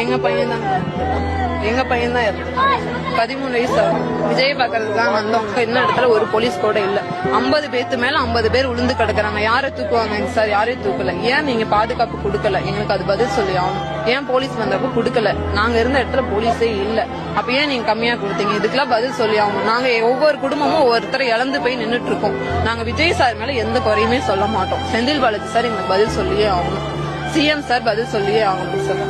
எங்க பையன் தான் 13 வயசு விஜய் பார்க்கறதுக்கு தான் வந்தோம். இன்னும் இடத்துல ஒரு போலீஸ் கூட இல்ல. 50 பேத்து மேல 50 பேர் உளுந்து கிடக்குறாங்க. யாரை தூக்குவாங்க சார்? யாரையும் தூக்கல. ஏன் நீங்க பாதுகாப்பு கொடுக்கல? எங்களுக்கு அது பதில் சொல்லி ஆகணும். ஏன் போலீஸ் வந்தப்ப கொடுக்கல? நாங்க இருந்த இடத்துல போலீஸே இல்ல. அப்ப ஏன் நீங்க கம்மியா கொடுத்தீங்க? இதுக்கெல்லாம் பதில் சொல்லி ஆகணும். நாங்க ஒவ்வொரு குடும்பமும் ஒவ்வொருத்தரை இழந்து போய் நின்றுட்டு இருக்கோம். நாங்க விஜய் சார் மேல எந்த குறையுமே சொல்ல மாட்டோம். செந்தில் பாலாஜி சார் எங்களுக்கு பதில் சொல்லியே ஆகணும். சிஎம் சார் பதில் சொல்லியே ஆகணும் சார்.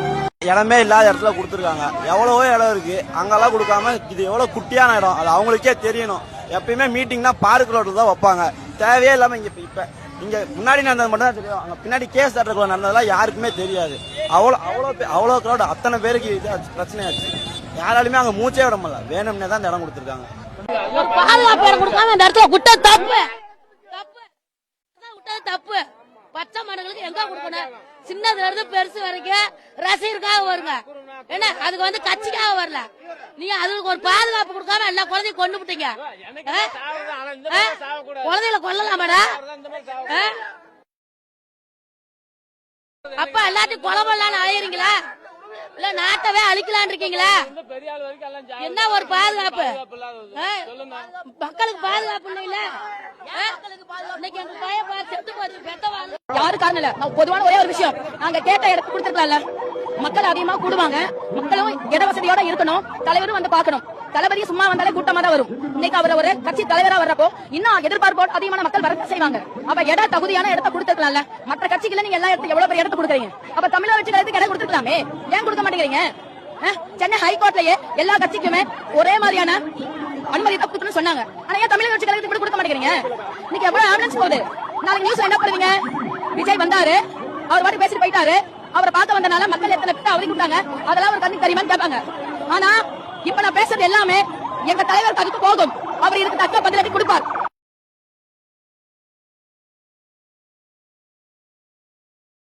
இடமே இல்லாத இடத்துல கொடுத்துருக்காங்க. எவ்வளவோ இடம் இருக்கு, அங்கெல்லாம் கொடுக்காம இது எவ்வளவு குட்டியான இடம், அது அவங்களுக்கே தெரியணும். எப்பயுமே மீட்டிங்னா பார்க் ரோட்ல தான் வைப்பாங்க. தேவையே இல்லாம இப்ப இங்க முன்னாடி நடந்தது மட்டும் தான் தெரியும். அங்க பின்னாடி கேஸ் தட்டுக்குள்ள நடந்ததெல்லாம் யாருக்குமே தெரியாது. அவ்வளோ கிரௌட், அத்தனை பேருக்கு இது பிரச்சனையாச்சு. யாராலுமே அங்க மூச்சே விட முடியல. வேணும்னே தான் இந்த இடம் கொடுத்துருக்காங்க. தப்பு பச்சை மாடுகளுக்கு எங்க கொடுக்கணும்? சின்னதுல இருந்து பெருசு வரைக்கும் ரசிகருக்காக வருங்க. என்ன அதுக்கு வந்து கட்சிக்காக வரல. நீங்க அதுக்கு ஒரு பாதுகாப்பு கொடுக்காம எல்லா குழந்தையும் கொண்டு விட்டீங்க. குழந்தைகளை கொல்லலாமாடா? அப்ப எல்லாத்தையும் கொலமெல்லாம் அழையறீங்களா? இல்ல நாட்டவே அழிக்கலான் இருக்கீங்களா? என்ன ஒரு பாதுகாப்பு? மக்களுக்கு பாதுகாப்பு இல்ல. இன்னைக்கு எங்க பையன் செத்து போச்சு. பெத்தவாங்க யாரு காரணம் இல்ல. பொதுவான ஒரே ஒரு விஷயம், நாங்க கேட்ட இடத்துக்கு கொடுத்துருக்கலாம்ல. மக்கள் அதிகமா கூடுவாங்க. மக்களும் இட வசதியோட இருக்கணும். தலைவரும் வந்து பாக்கணும். தளபதி சும்மா வந்தாலே கூட்டமா தான் வரும். இன்னைக்கு அவர் ஒரு கட்சி தலைவரா வர்றப்போ இன்னும் எதிர்பார்ப்போடு அதிகமான மக்கள் வர செய்வாங்க. அப்ப இட தகுதியான இடத்த கொடுத்துருக்கலாம்ல. மற்ற கட்சிகளை நீங்க எல்லா இடத்துல எவ்வளவு பெரிய இடத்த கொடுக்குறீங்க. அப்ப தமிழக கட்சி கருத்துக்கு இடம் கொடுத்துருக்கலாமே. ஏன் கொடுக்க மாட்டேங்கிறீங்க? சென்னை ஹைகோர்ட்லயே எல்லா கட்சிக்குமே ஒரே மாதிரியான அனுமதி கொடுக்கணும்னு சொன்னாங்க. ஆனா ஏன் தமிழக கட்சி கருத்துக்கு கொடுக்க மாட்டேங்கிறீங்க? இன்னைக்கு எவ்வளவு ஆம்புலன்ஸ் போகுது. நாளைக்கு நியூஸ்ல என்ன பண்ணுவீங்க? விஜய் வந்தாரு, அவர் பாட்டு பேசிட்டு போயிட்டாரு. அவரை பார்க்க வந்தனால மக்கள் எத்தனை பேர் அவதி கொடுத்தாங்க, அதெல்லாம் ஒரு கண்ணுக்கு தெரியுமான்னு கேட்பாங்க. ஆனா இப்ப நான் பேசுறது எல்லாமே எங்க தலைவருக்கு அதுக்கு போகும். அவர் இதுக்கு தக்க பதிலடி கொடுப்பார்.